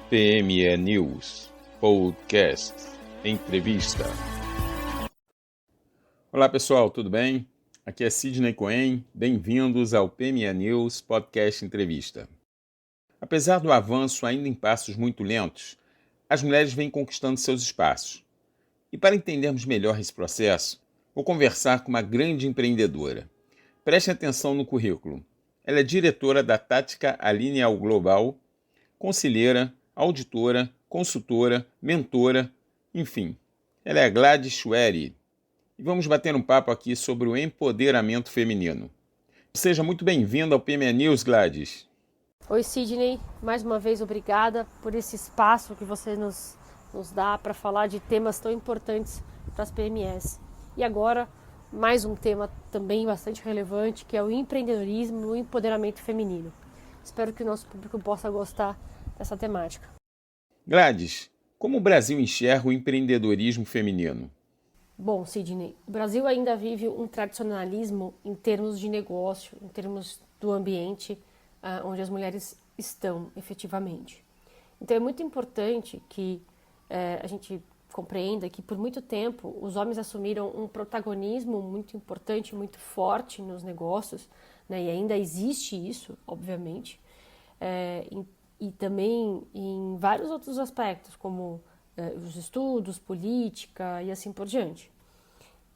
PME News Podcast Entrevista. Olá pessoal, tudo bem? Aqui é Sidney Cohen, bem-vindos ao PME News Podcast Entrevista. Apesar do avanço ainda em passos muito lentos, as mulheres vêm conquistando seus espaços. E para entendermos melhor esse processo, vou conversar com uma grande empreendedora. Preste atenção no currículo. Ela é diretora da Tática Alineal Global, conselheira, auditora, consultora, mentora, enfim. Ela é a Gladys Schwery. E vamos bater um papo aqui sobre o empoderamento feminino. Seja muito bem-vinda ao PME News, Gladys. Oi, Sidney. Mais uma vez, obrigada por esse espaço que você nos dá para falar de temas tão importantes para as PMEs. E agora, mais um tema também bastante relevante, que é o empreendedorismo e o empoderamento feminino. Espero que o nosso público possa gostar dessa temática. Gladys, como o Brasil enxerga o empreendedorismo feminino? Bom, Sidney, o Brasil ainda vive um tradicionalismo em termos de negócio, em termos do ambiente onde as mulheres estão efetivamente. Então é muito importante que a gente compreenda que por muito tempo os homens assumiram um protagonismo muito importante, muito forte nos negócios, né? E ainda existe isso, obviamente, e também em vários outros aspectos, como os estudos, política e assim por diante.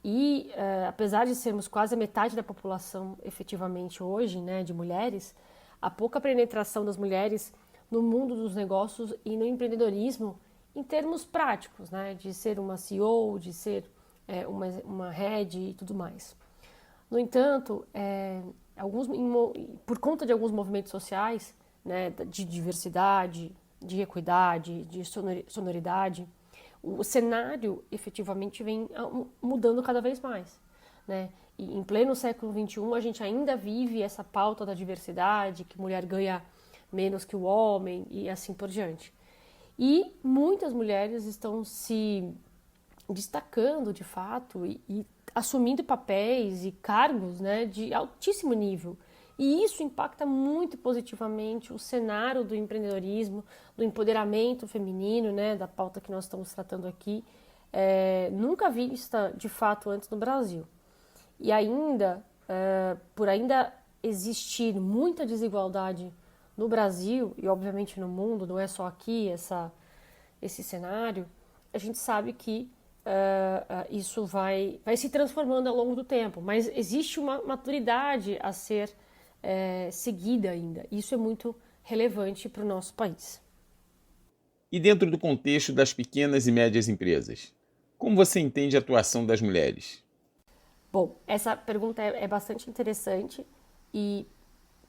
E apesar de sermos quase a metade da população efetivamente hoje, né, de mulheres, a pouca penetração das mulheres no mundo dos negócios e no empreendedorismo em termos práticos, né, de ser uma CEO, de ser uma head e tudo mais. No entanto, por conta de alguns movimentos sociais, né, de diversidade, de equidade, de sonoridade, o cenário efetivamente vem mudando cada vez mais, né? E em pleno século XXI a gente ainda vive essa pauta da diversidade, que mulher ganha menos que o homem e assim por diante. E muitas mulheres estão se destacando de fato e assumindo papéis e cargos, né, de altíssimo nível. E isso impacta muito positivamente o cenário do empreendedorismo, do empoderamento feminino, né, da pauta que nós estamos tratando aqui, nunca vista de fato antes no Brasil. E ainda, por ainda existir muita desigualdade no Brasil e obviamente no mundo, não é só aqui esse cenário, a gente sabe que isso vai se transformando ao longo do tempo, mas existe uma maturidade a ser seguida ainda. Isso é muito relevante para o nosso país. E dentro do contexto das pequenas e médias empresas, como você entende a atuação das mulheres? Bom, essa pergunta é bastante interessante e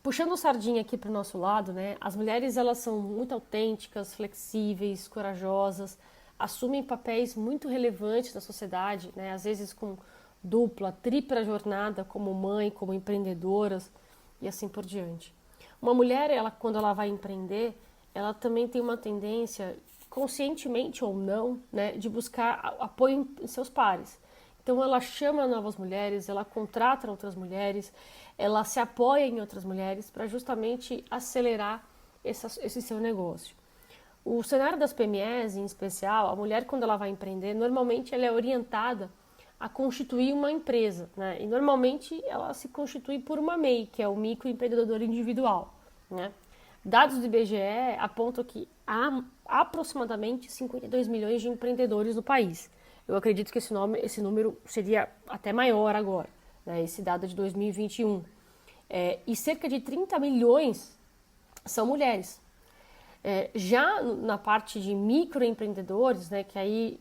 puxando sardinha aqui para o nosso lado, né? As mulheres elas são muito autênticas, flexíveis, corajosas, assumem papéis muito relevantes na sociedade, né? Às vezes com dupla, tripla jornada como mãe, como empreendedoras e assim por diante. Uma mulher, quando ela vai empreender, ela também tem uma tendência, conscientemente ou não, né, de buscar apoio em seus pares. Então ela chama novas mulheres, ela contrata outras mulheres, ela se apoia em outras mulheres para justamente acelerar esse seu negócio. O cenário das PMEs, em especial, a mulher quando ela vai empreender, normalmente ela é orientada a constituir uma empresa, né? E normalmente ela se constitui por uma MEI, que é o microempreendedor individual, né? Dados do IBGE apontam que há aproximadamente 52 milhões de empreendedores no país. Eu acredito que esse número seria até maior agora, né? Esse dado é de 2021. E cerca de 30 milhões são mulheres. Já na parte de microempreendedores, né, que aí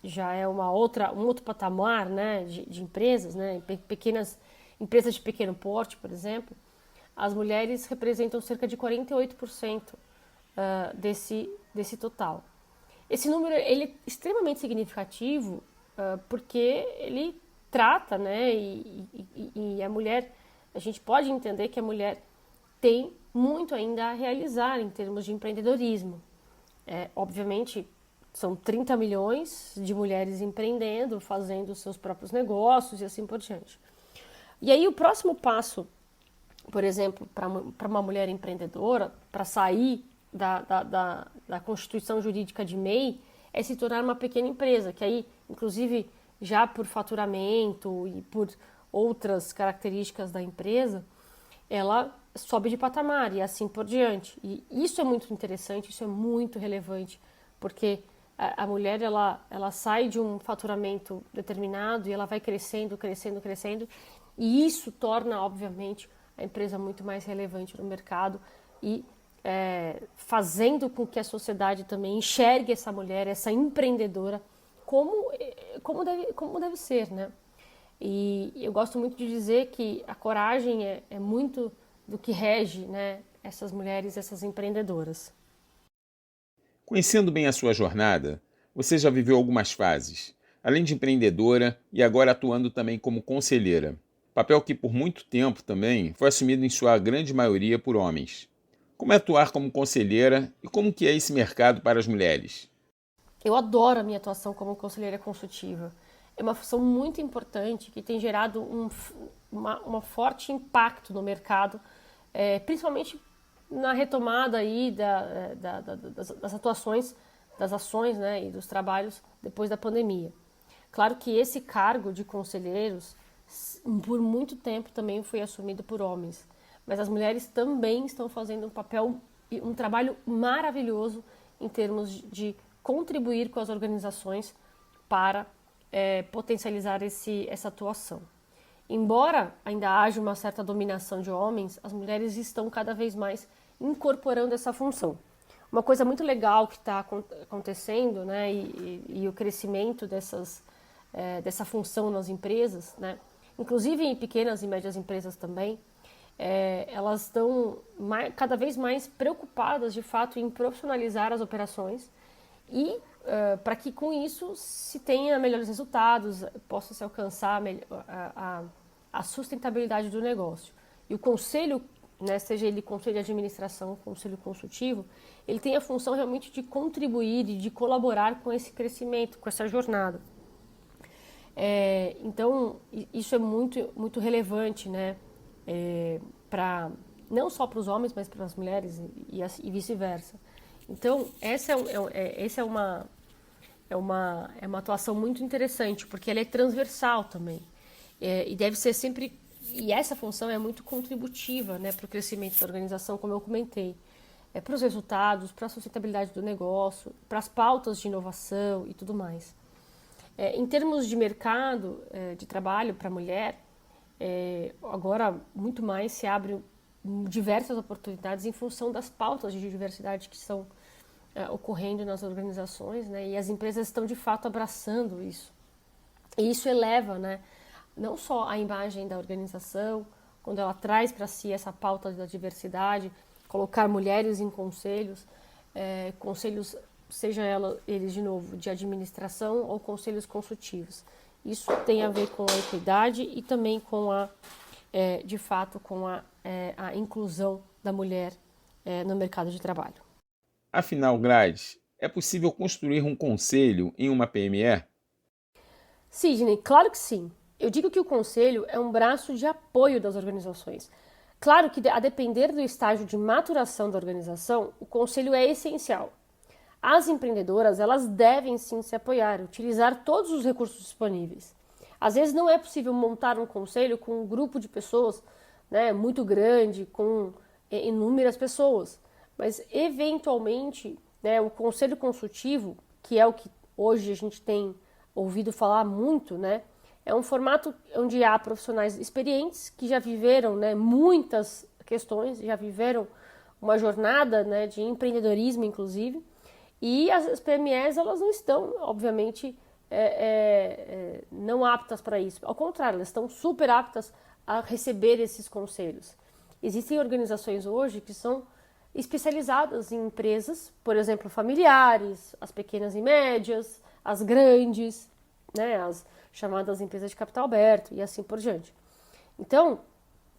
já é um outro patamar, né, de empresas, né, pequenas empresas de pequeno porte, por exemplo, as mulheres representam cerca de 48% desse total. Esse número ele é extremamente significativo porque ele trata, né, e a mulher, a gente pode entender que a mulher tem muito ainda a realizar em termos de empreendedorismo. Obviamente, são 30 milhões de mulheres empreendendo, fazendo seus próprios negócios e assim por diante. E aí o próximo passo, por exemplo, para uma mulher empreendedora, para sair da constituição jurídica de MEI é se tornar uma pequena empresa, que aí, inclusive, já por faturamento e por outras características da empresa, ela sobe de patamar e assim por diante. E isso é muito interessante, isso é muito relevante, porque a mulher ela sai de um faturamento determinado e ela vai crescendo, crescendo, crescendo, e isso torna, obviamente, a empresa muito mais relevante no mercado e fazendo com que a sociedade também enxergue essa mulher, essa empreendedora, como deve ser, né? E eu gosto muito de dizer que a coragem é muito do que rege, né, essas mulheres, essas empreendedoras. Conhecendo bem a sua jornada, você já viveu algumas fases, além de empreendedora e agora atuando também como conselheira, papel que por muito tempo também foi assumido em sua grande maioria por homens. Como é atuar como conselheira e como que é esse mercado para as mulheres? Eu adoro a minha atuação como conselheira consultiva. É uma função muito importante que tem gerado uma forte impacto no mercado, principalmente na retomada aí das atuações, das ações, né, e dos trabalhos depois da pandemia. Claro que esse cargo de conselheiros, por muito tempo, também foi assumido por homens, mas as mulheres também estão fazendo um papel e um trabalho maravilhoso em termos de contribuir com as organizações para potencializar essa atuação. Embora ainda haja uma certa dominação de homens, as mulheres estão cada vez mais incorporando essa função. Uma coisa muito legal que está acontecendo, né, e o crescimento dessa função nas empresas, né, inclusive em pequenas e médias empresas também, elas estão cada vez mais preocupadas, de fato, em profissionalizar as operações e para que com isso se tenha melhores resultados, possa se alcançar a sustentabilidade do negócio. E o conselho, né, seja ele conselho de administração ou conselho consultivo, ele tem a função realmente de contribuir e de colaborar com esse crescimento, com essa jornada. Então, isso é muito, muito relevante, né, não só para os homens, mas para as mulheres e vice-versa. Então, essa é uma atuação muito interessante, porque ela é transversal também. E deve ser sempre. E essa função é muito contributiva, né, para o crescimento da organização, como eu comentei. Para os resultados, para a sustentabilidade do negócio, para as pautas de inovação e tudo mais. Em termos de mercado de trabalho para a mulher, agora muito mais se abre diversas oportunidades em função das pautas de diversidade que estão ocorrendo nas organizações, né? E as empresas estão de fato abraçando isso. E isso eleva, né, não só a imagem da organização, quando ela traz para si essa pauta da diversidade, colocar mulheres em conselhos, conselhos, seja eles de novo de administração ou conselhos consultivos. Isso tem a ver com a equidade e também com de fato, com a inclusão da mulher no mercado de trabalho. Afinal, Grades, é possível construir um conselho em uma PME? Sidney, claro que sim. Eu digo que o conselho é um braço de apoio das organizações. Claro que, a depender do estágio de maturação da organização, o conselho é essencial. As empreendedoras, elas devem sim se apoiar, utilizar todos os recursos disponíveis. Às vezes não é possível montar um conselho com um grupo de pessoas, né, muito grande, com inúmeras pessoas, mas eventualmente, né, o conselho consultivo, que é o que hoje a gente tem ouvido falar muito, né, é um formato onde há profissionais experientes que já viveram, né, muitas questões, já viveram uma jornada, né, de empreendedorismo, inclusive, e as PMEs, elas não estão, obviamente, não aptas para isso. Ao contrário, elas estão super aptas a receber esses conselhos. Existem organizações hoje que são especializadas em empresas, por exemplo, familiares, as pequenas e médias, as grandes, né, as chamadas empresas de capital aberto e assim por diante. Então,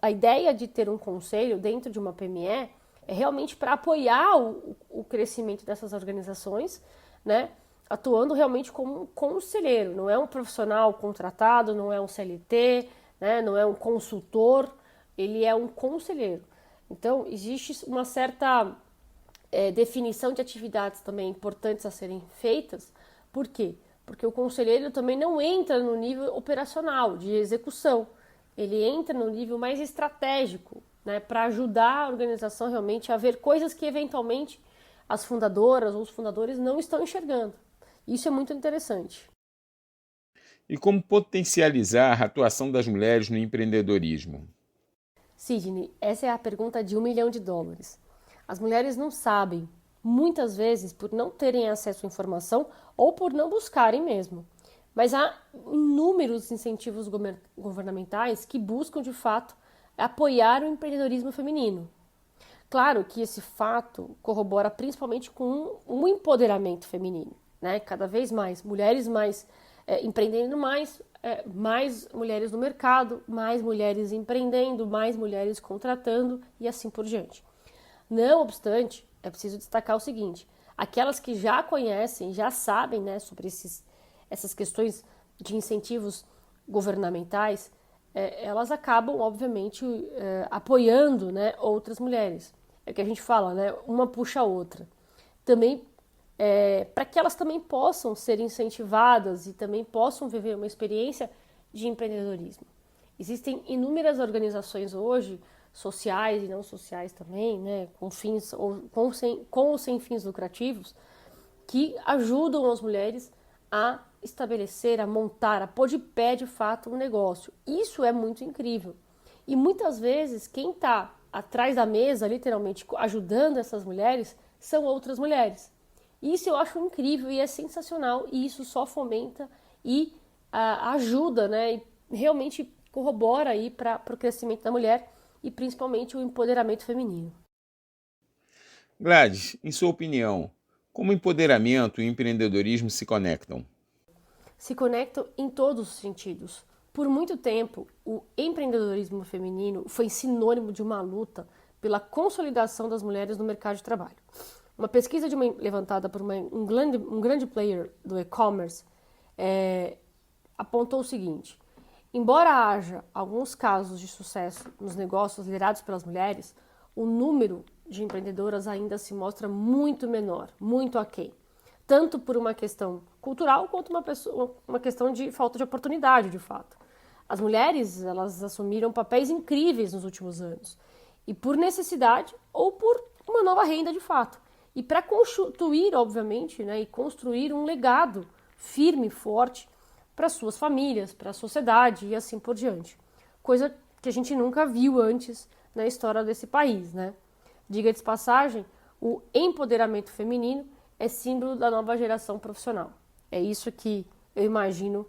a ideia de ter um conselho dentro de uma PME é realmente para apoiar o crescimento dessas organizações, né, atuando realmente como um conselheiro, não é um profissional contratado, não é um CLT, né, não é um consultor, ele é um conselheiro. Então, existe uma certa definição de atividades também importantes a serem feitas. Por quê? Porque o conselheiro também não entra no nível operacional, de execução. Ele entra no nível mais estratégico, né, para ajudar a organização realmente a ver coisas que eventualmente as fundadoras ou os fundadores não estão enxergando. Isso é muito interessante. E como potencializar a atuação das mulheres no empreendedorismo? Sidney, essa é a pergunta de $1 milhão. As mulheres não sabem, muitas vezes por não terem acesso à informação ou por não buscarem mesmo. Mas há inúmeros incentivos governamentais que buscam, de fato, apoiar o empreendedorismo feminino. Claro que esse fato corrobora principalmente com um empoderamento feminino, né? Cada vez mais mulheres empreendendo mais mulheres no mercado, mais mulheres empreendendo, mais mulheres contratando e assim por diante. Não obstante, é preciso destacar o seguinte: aquelas que já conhecem, já sabem, né, sobre essas questões de incentivos governamentais, elas acabam, obviamente, apoiando, né, outras mulheres. É o que a gente fala, né, uma puxa a outra. Também para que elas também possam ser incentivadas e também possam viver uma experiência de empreendedorismo. Existem inúmeras organizações hoje, sociais e não sociais também, né, com fins ou sem fins lucrativos, que ajudam as mulheres a estabelecer, a montar, a pôr de pé de fato um negócio. Isso é muito incrível. E muitas vezes quem está atrás da mesa, literalmente ajudando essas mulheres, são outras mulheres. Isso eu acho incrível e é sensacional, e isso só fomenta e ajuda, né, e realmente corrobora aí para o crescimento da mulher e principalmente o empoderamento feminino. Gladys, em sua opinião, como empoderamento e empreendedorismo se conectam? Se conectam em todos os sentidos. Por muito tempo, o empreendedorismo feminino foi sinônimo de uma luta pela consolidação das mulheres no mercado de trabalho. Uma pesquisa levantada por um grande player do e-commerce apontou o seguinte: embora haja alguns casos de sucesso nos negócios liderados pelas mulheres, o número de empreendedoras ainda se mostra muito menor, muito aquém. Tanto por uma questão cultural quanto uma questão de falta de oportunidade, de fato. As mulheres, elas assumiram papéis incríveis nos últimos anos, e por necessidade ou por uma nova renda, de fato. E para constituir, obviamente, né, e construir um legado firme e forte para suas famílias, para a sociedade e assim por diante. Coisa que a gente nunca viu antes na história desse país, né? Diga de passagem, o empoderamento feminino é símbolo da nova geração profissional. É isso que eu imagino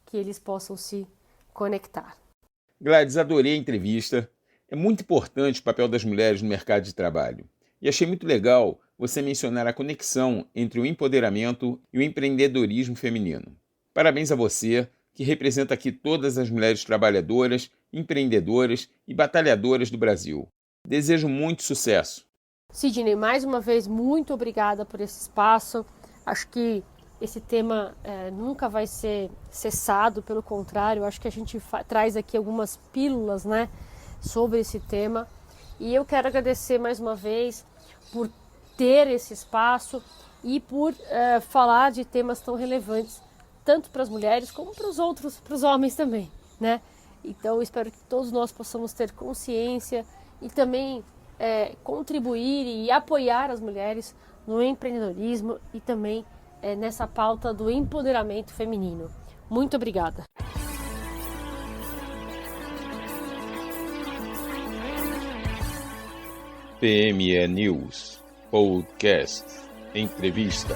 que eles possam se conectar. Gladys, adorei a entrevista. É muito importante o papel das mulheres no mercado de trabalho. E achei muito legal você mencionar a conexão entre o empoderamento e o empreendedorismo feminino. Parabéns a você, que representa aqui todas as mulheres trabalhadoras, empreendedoras e batalhadoras do Brasil. Desejo muito sucesso. Sidney, mais uma vez, muito obrigada por esse espaço. Acho que esse tema nunca vai ser cessado, pelo contrário, acho que a gente traz aqui algumas pílulas, né, sobre esse tema. E eu quero agradecer mais uma vez por ter esse espaço e por falar de temas tão relevantes, tanto para as mulheres como para os homens também, né? Então, espero que todos nós possamos ter consciência e também contribuir e apoiar as mulheres no empreendedorismo e também nessa pauta do empoderamento feminino. Muito obrigada. PME News Podcast Entrevista.